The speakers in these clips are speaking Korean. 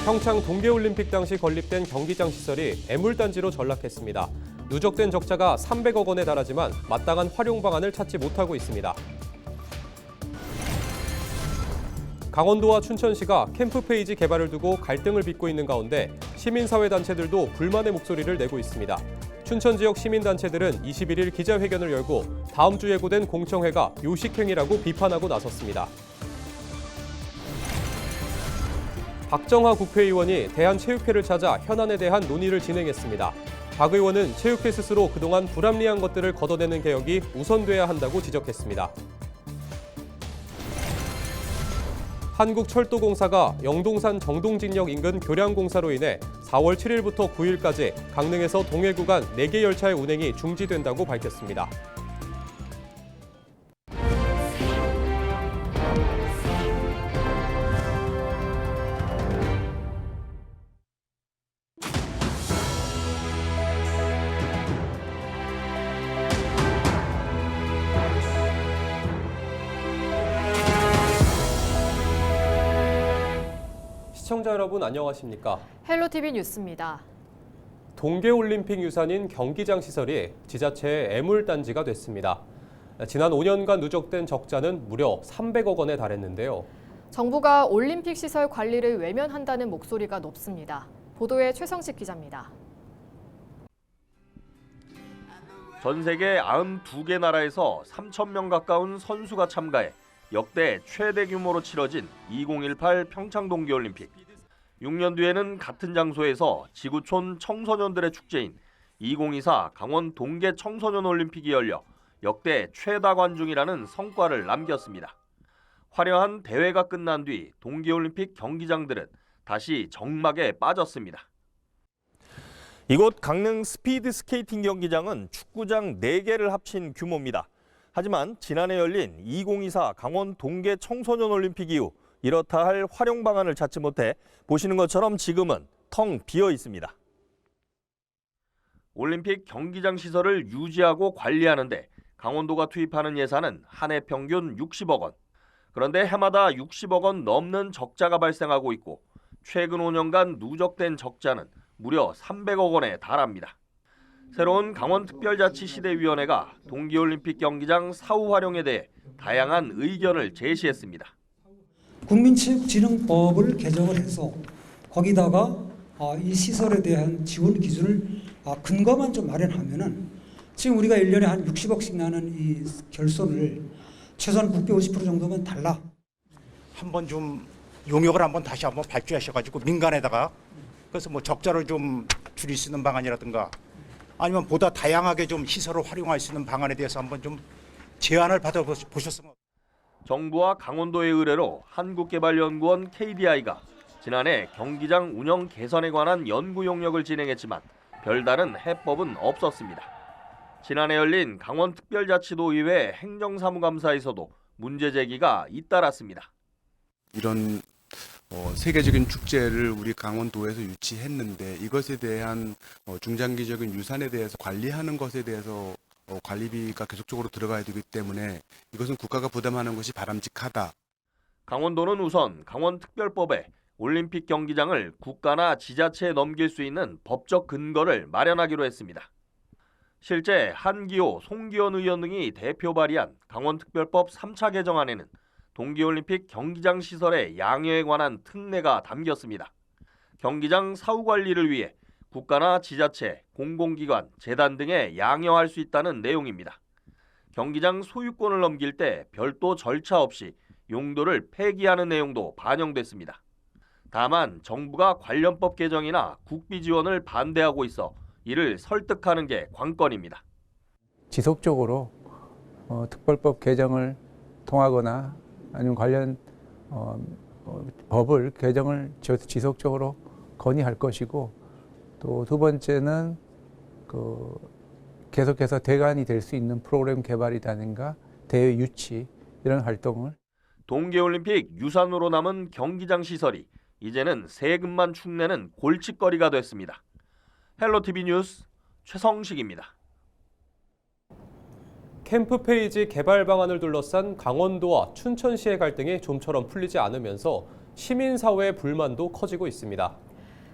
평창 동계올림픽 당시 건립된 경기장 시설이 애물단지로 전락했습니다. 누적된 적자가 300억 원에 달하지만 마땅한 활용 방안을 찾지 못하고 있습니다. 강원도와 춘천시가 캠프페이지 개발을 두고 갈등을 빚고 있는 가운데 시민사회단체들도 불만의 목소리를 내고 있습니다. 춘천 지역 시민단체들은 21일 기자회견을 열고 다음 주 예고된 공청회가 요식행위라고 비판하고 나섰습니다. 박정하 국회의원이 대한체육회를 찾아 현안에 대한 논의를 진행했습니다. 박 의원은 체육회 스스로 그동안 불합리한 것들을 걷어내는 개혁이 우선돼야 한다고 지적했습니다. 한국철도공사가 영동산 정동진역 인근 교량공사로 인해 4월 7일부터 9일까지 강릉에서 동해 구간 4개 열차의 운행이 중지된다고 밝혔습니다. 시청자 여러분 안녕하십니까? 헬로티비 뉴스입니다. 동계올림픽 유산인 경기장 시설이 지자체의 애물단지가 됐습니다. 지난 5년간 누적된 적자는 무려 300억 원에 달했는데요. 정부가 올림픽 시설 관리를 외면한다는 목소리가 높습니다. 보도에 최성식 기자입니다. 전 세계 92개 나라에서 3,000명 가까운 선수가 참가해 역대 최대 규모로 치러진 2018 평창 동계올림픽. 6년 뒤에는 같은 장소에서 지구촌 청소년들의 축제인 2024 강원 동계 청소년 올림픽이 열려 역대 최다 관중이라는 성과를 남겼습니다. 화려한 대회가 끝난 뒤 동계올림픽 경기장들은 다시 정막에 빠졌습니다. 이곳 강릉 스피드 스케이팅 경기장은 축구장 4개를 합친 규모입니다. 하지만 지난해 열린 2024 강원 동계 청소년 올림픽 이후 이렇다 할 활용 방안을 찾지 못해 보시는 것처럼 지금은 텅 비어 있습니다. 올림픽 경기장 시설을 유지하고 관리하는데 강원도가 투입하는 예산은 한 해 평균 60억 원. 그런데 해마다 60억 원 넘는 적자가 발생하고 있고 최근 5년간 누적된 적자는 무려 300억 원에 달합니다. 새로운 강원특별자치시대위원회가 동계올림픽 경기장 사후 활용에 대해 다양한 의견을 제시했습니다. 국민체육진흥법을 개정을 해서 거기다가 이 시설에 대한 지원 기준을 근거만 좀 마련하면은 지금 우리가 1년에 한 60억씩 나는 이 결손을 최소한 국비 50% 정도면 달라. 한번 좀 용역을 다시 한번 발주하셔가지고 민간에다가 그래서 뭐 적자를 좀 줄일 수 있는 방안이라든가 아니면 보다 다양하게 좀 시설을 활용할 수 있는 방안에 대해서 한번 좀 제안을 받아보셨으면. 정부와 강원도의 의뢰로 한국개발연구원 KDI가 지난해 경기장 운영 개선에 관한 연구 용역을 진행했지만 별다른 해법은 없었습니다. 지난해 열린 강원특별자치도의회 행정사무감사에서도 문제 제기가 잇따랐습니다. 이런 세계적인 축제를 우리 강원도에서 유치했는데 이것에 대한 중장기적인 유산에 대해서 관리하는 것에 대해서 관리비가 계속적으로 들어가야 되기 때문에 이것은 국가가 부담하는 것이 바람직하다. 강원도는 우선 강원특별법에 올림픽 경기장을 국가나 지자체에 넘길 수 있는 법적 근거를 마련하기로 했습니다. 실제 한기호, 송기현 의원 등이 대표 발의한 강원특별법 3차 개정안에는 동계올림픽 경기장 시설의 양해에 관한 특례가 담겼습니다. 경기장 사후 관리를 위해 국가나 지자체, 공공기관, 재단 등에 양해할 수 있다는 내용입니다. 경기장 소유권을 넘길 때 별도 절차 없이 용도를 폐기하는 내용도 반영됐습니다. 다만 정부가 관련법 개정이나 국비 지원을 반대하고 있어 이를 설득하는 게 관건입니다. 지속적으로 특별법 개정을 통하거나 아니면 관련 법을 개정을 지속적으로 건의할 것이고 또 두 번째는 계속해서 대관이 될 수 있는 프로그램 개발이라든가 대회 유치 이런 활동을 동계올림픽 유산으로 남은 경기장 시설이 이제는 세금만 축내는 골칫거리가 됐습니다. 헬로티비 뉴스 최성식입니다. 캠프페이지 개발 방안을 둘러싼 강원도와 춘천시의 갈등이 좀처럼 풀리지 않으면서 시민사회의 불만도 커지고 있습니다.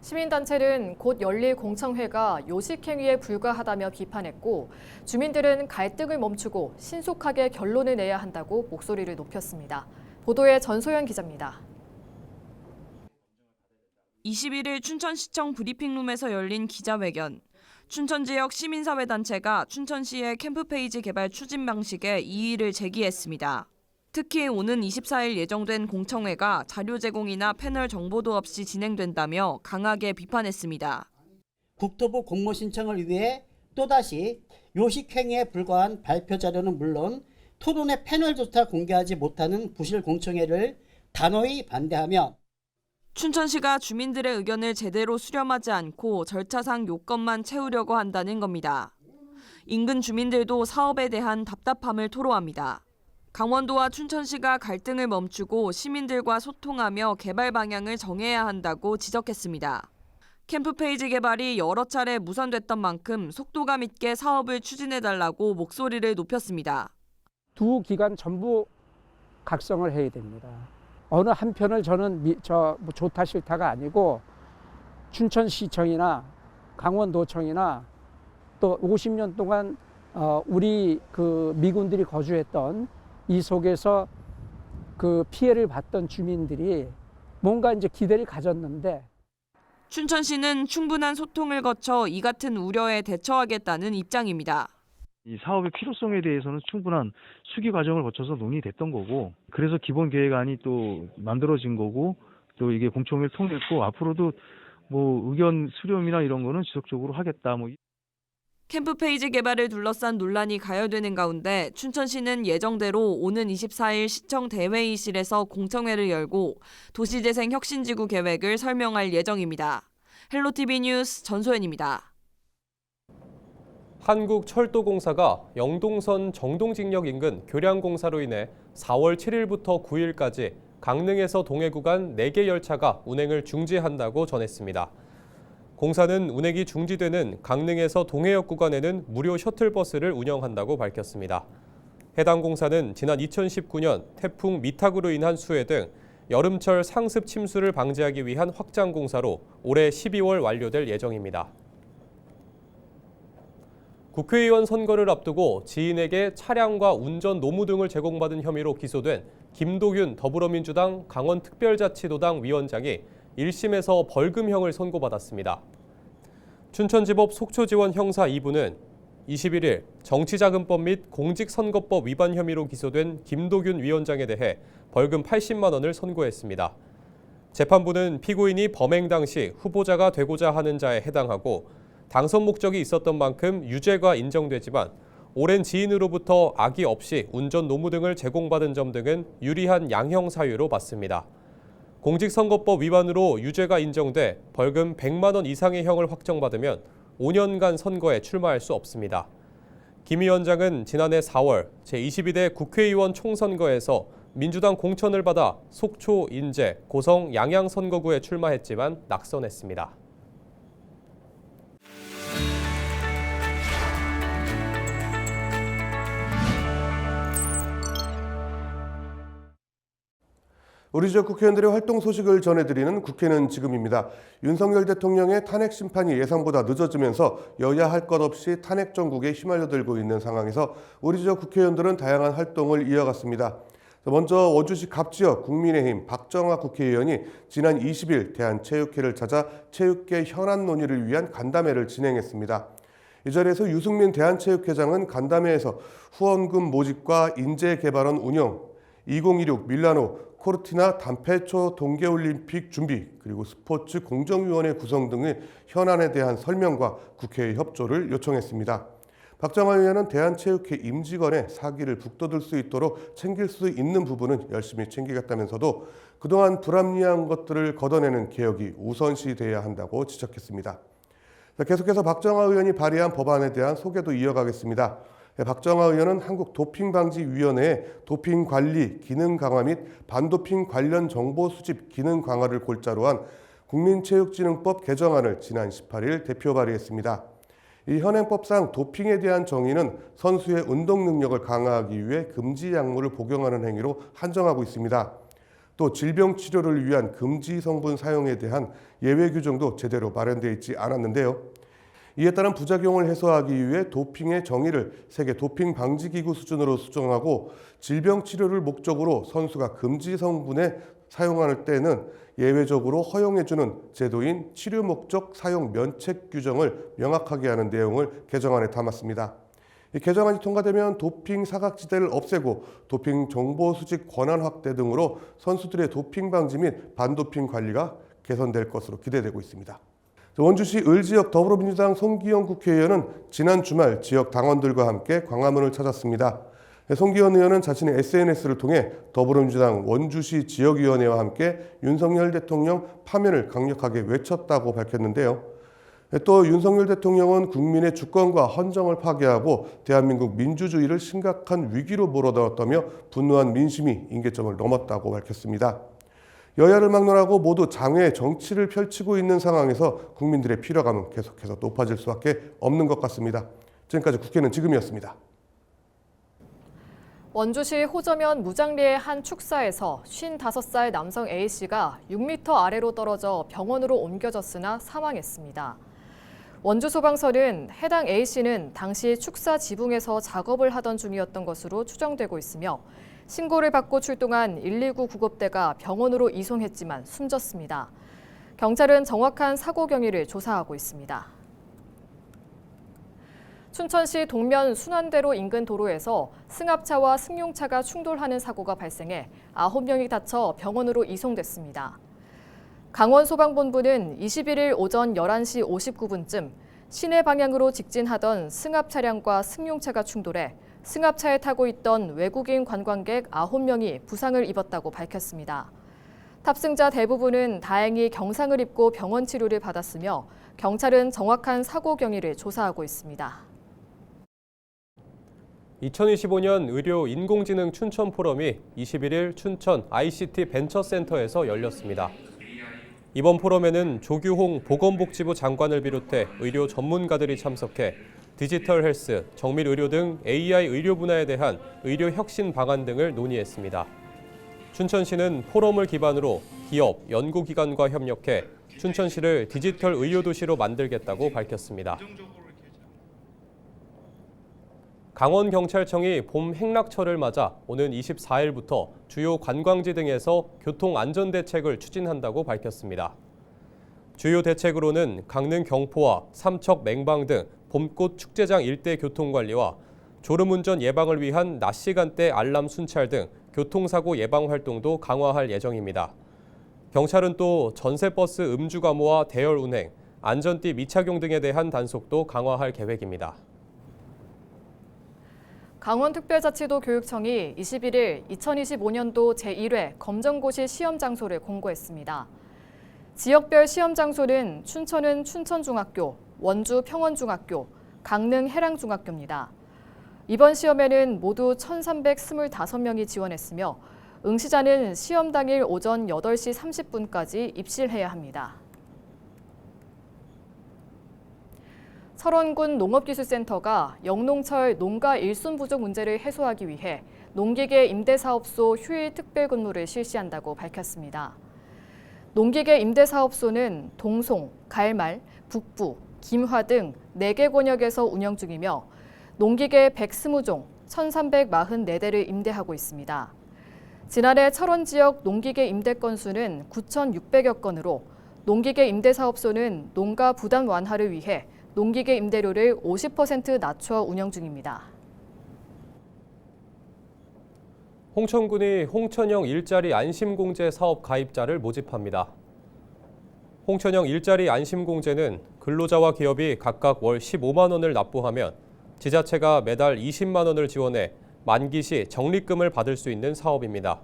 시민단체는 곧 열릴 공청회가 요식행위에 불과하다며 비판했고, 주민들은 갈등을 멈추고 신속하게 결론을 내야 한다고 목소리를 높였습니다. 보도에 전소연 기자입니다. 21일 춘천시청 브리핑룸에서 열린 기자회견. 춘천 지역 시민사회단체가 춘천시의 캠프페이지 개발 추진 방식에 이의를 제기했습니다. 특히 오는 24일 예정된 공청회가 자료 제공이나 패널 정보도 없이 진행된다며 강하게 비판했습니다. 국토부 공모 신청을 위해 또다시 요식행위에 불과한 발표 자료는 물론 토론회 패널조차 공개하지 못하는 부실 공청회를 단호히 반대하며 춘천시가 주민들의 의견을 제대로 수렴하지 않고 절차상 요건만 채우려고 한다는 겁니다. 인근 주민들도 사업에 대한 답답함을 토로합니다. 강원도와 춘천시가 갈등을 멈추고 시민들과 소통하며 개발 방향을 정해야 한다고 지적했습니다. 캠프페이지 개발이 여러 차례 무산됐던 만큼 속도감 있게 사업을 추진해달라고 목소리를 높였습니다. 두 기관 전부 각성을 해야 됩니다. 어느 한편을 저는 좋다 싫다가 아니고 춘천시청이나 강원도청이나 또 50년 동안 우리 그 미군들이 거주했던 이 속에서 그 피해를 봤던 주민들이 뭔가 이제 기대를 가졌는데 춘천시는 충분한 소통을 거쳐 이 같은 우려에 대처하겠다는 입장입니다. 이 사업의 필요성에 대해서는 충분한 수기 과정을 거쳐서 논의됐던 거고, 그래서 기본 계획안이 또 만들어진 거고, 또 이게 공청회를 통했고, 앞으로도 뭐 의견 수렴이나 이런 거는 지속적으로 하겠다. 캠프페이지 개발을 둘러싼 논란이 가열되는 가운데 춘천시는 예정대로 오는 24일 시청 대회의실에서 공청회를 열고 도시재생 혁신지구 계획을 설명할 예정입니다. 헬로티비 뉴스 전소연입니다. 한국철도공사가 영동선 정동직역 인근 교량공사로 인해 4월 7일부터 9일까지 강릉에서 동해 구간 4개 열차가 운행을 중지한다고 전했습니다. 공사는 운행이 중지되는 강릉에서 동해역 구간에는 무료 셔틀버스를 운영한다고 밝혔습니다. 해당 공사는 지난 2019년 태풍 미탁으로 인한 수해 등 여름철 상습 침수를 방지하기 위한 확장 공사로 올해 12월 완료될 예정입니다. 국회의원 선거를 앞두고 지인에게 차량과 운전 노무 등을 제공받은 혐의로 기소된 김도균 더불어민주당 강원특별자치도당 위원장이 1심에서 벌금형을 선고받았습니다. 춘천지법 속초지원 형사 2부는 21일 정치자금법 및 공직선거법 위반 혐의로 기소된 김도균 위원장에 대해 벌금 80만 원을 선고했습니다. 재판부는 피고인이 범행 당시 후보자가 되고자 하는 자에 해당하고 당선 목적이 있었던 만큼 유죄가 인정되지만 오랜 지인으로부터 악의 없이 운전 노무 등을 제공받은 점 등은 유리한 양형 사유로 봤습니다. 공직선거법 위반으로 유죄가 인정돼 벌금 100만 원 이상의 형을 확정받으면 5년간 선거에 출마할 수 없습니다. 김 위원장은 지난해 4월 제22대 국회의원 총선거에서 민주당 공천을 받아 속초, 인제, 고성, 양양 선거구에 출마했지만 낙선했습니다. 우리 지역 국회의원들의 활동 소식을 전해드리는 국회는 지금입니다. 윤석열 대통령의 탄핵 심판이 예상보다 늦어지면서 여야 할 것 없이 탄핵 정국에 휘말려들고 있는 상황에서 우리 지역 국회의원들은 다양한 활동을 이어갔습니다. 먼저 원주시 갑지역 국민의힘 박정아 국회의원이 지난 20일 대한체육회를 찾아 체육계 현안 논의를 위한 간담회를 진행했습니다. 이 자리에서 유승민 대한체육회장은 간담회에서 후원금 모집과 인재개발원 운영, 2026 밀라노 코르티나 단페초 동계올림픽 준비, 그리고 스포츠 공정위원회 구성 등의 현안에 대한 설명과 국회의 협조를 요청했습니다. 박정아 의원은 대한체육회 임직원의 사기를 북돋을 수 있도록 챙길 수 있는 부분은 열심히 챙기겠다면서도 그동안 불합리한 것들을 걷어내는 개혁이 우선시돼야 한다고 지적했습니다. 계속해서 박정아 의원이 발의한 법안에 대한 소개도 이어가겠습니다. 박정아 의원은 한국도핑방지위원회의 도핑관리 기능 강화 및 반도핑 관련 정보 수집 기능 강화를 골자로 한 국민체육진흥법 개정안을 지난 18일 대표 발의했습니다. 이 현행법상 도핑에 대한 정의는 선수의 운동 능력을 강화하기 위해 금지 약물을 복용하는 행위로 한정하고 있습니다. 또 질병 치료를 위한 금지 성분 사용에 대한 예외 규정도 제대로 마련되어 있지 않았는데요. 이에 따른 부작용을 해소하기 위해 도핑의 정의를 세계 도핑 방지 기구 수준으로 수정하고 질병 치료를 목적으로 선수가 금지 성분에 사용할 때는 예외적으로 허용해주는 제도인 치료 목적 사용 면책 규정을 명확하게 하는 내용을 개정안에 담았습니다. 이 개정안이 통과되면 도핑 사각지대를 없애고 도핑 정보 수집 권한 확대 등으로 선수들의 도핑 방지 및 반도핑 관리가 개선될 것으로 기대되고 있습니다. 원주시 을지역 더불어민주당 송기영 국회의원은 지난 주말 지역 당원들과 함께 광화문을 찾았습니다. 송기영 의원은 자신의 SNS를 통해 더불어민주당 원주시 지역위원회와 함께 윤석열 대통령 파면을 강력하게 외쳤다고 밝혔는데요. 또 윤석열 대통령은 국민의 주권과 헌정을 파괴하고 대한민국 민주주의를 심각한 위기로 몰아넣었다며 분노한 민심이 임계점을 넘었다고 밝혔습니다. 여야를 막론하고 모두 장외 정치를 펼치고 있는 상황에서 국민들의 피로감은 계속해서 높아질 수밖에 없는 것 같습니다. 지금까지 국회는 지금이었습니다. 원주시 호저면 무장리의 한 축사에서 55살 남성 A씨가 6m 아래로 떨어져 병원으로 옮겨졌으나 사망했습니다. 원주소방서는 해당 A씨는 당시 축사 지붕에서 작업을 하던 중이었던 것으로 추정되고 있으며 신고를 받고 출동한 119 구급대가 병원으로 이송했지만 숨졌습니다. 경찰은 정확한 사고 경위를 조사하고 있습니다. 춘천시 동면 순환대로 인근 도로에서 승합차와 승용차가 충돌하는 사고가 발생해 9명이 다쳐 병원으로 이송됐습니다. 강원소방본부는 21일 오전 11시 59분쯤 시내 방향으로 직진하던 승합 차량과 승용차가 충돌해 승합차에 타고 있던 외국인 관광객 9명이 부상을 입었다고 밝혔습니다. 탑승자 대부분은 다행히 경상을 입고 병원 치료를 받았으며 경찰은 정확한 사고 경위를 조사하고 있습니다. 2025년 의료 인공지능 춘천 포럼이 21일 춘천 ICT 벤처센터에서 열렸습니다. 이번 포럼에는 조규홍 보건복지부 장관을 비롯해 의료 전문가들이 참석해 디지털 헬스, 정밀 의료 등 AI 의료 분야에 대한 의료 혁신 방안 등을 논의했습니다. 춘천시는 포럼을 기반으로 기업, 연구기관과 협력해 춘천시를 디지털 의료도시로 만들겠다고 밝혔습니다. 강원경찰청이 봄 행락철을 맞아 오는 24일부터 주요 관광지 등에서 교통안전대책을 추진한다고 밝혔습니다. 주요 대책으로는 강릉 경포와 삼척 맹방 등 봄꽃 축제장 일대 교통관리와 졸음운전 예방을 위한 낮 시간대 알람 순찰 등 교통사고 예방 활동도 강화할 예정입니다. 경찰은 또 전세버스 음주 과모와 대열 운행, 안전띠 미착용 등에 대한 단속도 강화할 계획입니다. 강원특별자치도 교육청이 21일 2025년도 제1회 검정고시 시험 장소를 공고했습니다. 지역별 시험 장소는 춘천은 춘천중학교, 원주 평원중학교, 강릉 해랑중학교입니다. 이번 시험에는 모두 1,325명이 지원했으며 응시자는 시험 당일 오전 8시 30분까지 입실해야 합니다. 철원군 농업기술센터가 영농철 농가 일손 부족 문제를 해소하기 위해 농기계 임대사업소 휴일 특별근무를 실시한다고 밝혔습니다. 농기계 임대사업소는 동송, 갈말, 북부, 김화 등 4개 권역에서 운영 중이며 농기계 120종, 1,344대를 임대하고 있습니다. 지난해 철원 지역 농기계 임대 건수는 9,600여 건으로 농기계 임대사업소는 농가 부담 완화를 위해 농기계 임대료를 50% 낮춰 운영 중입니다. 홍천군이 홍천형 일자리 안심공제 사업 가입자를 모집합니다. 홍천형 일자리 안심공제는 근로자와 기업이 각각 월 15만 원을 납부하면 지자체가 매달 20만 원을 지원해 만기 시 적립금을 받을 수 있는 사업입니다.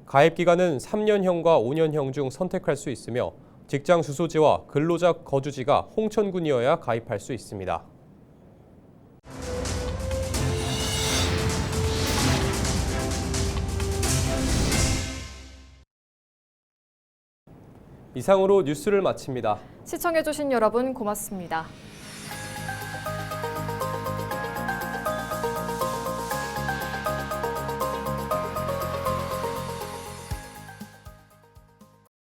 가입 기간은 3년형과 5년형 중 선택할 수 있으며 직장 주소지와 근로자 거주지가 홍천군이어야 가입할 수 있습니다. 이상으로 뉴스를 마칩니다. 시청해주신 여러분 고맙습니다.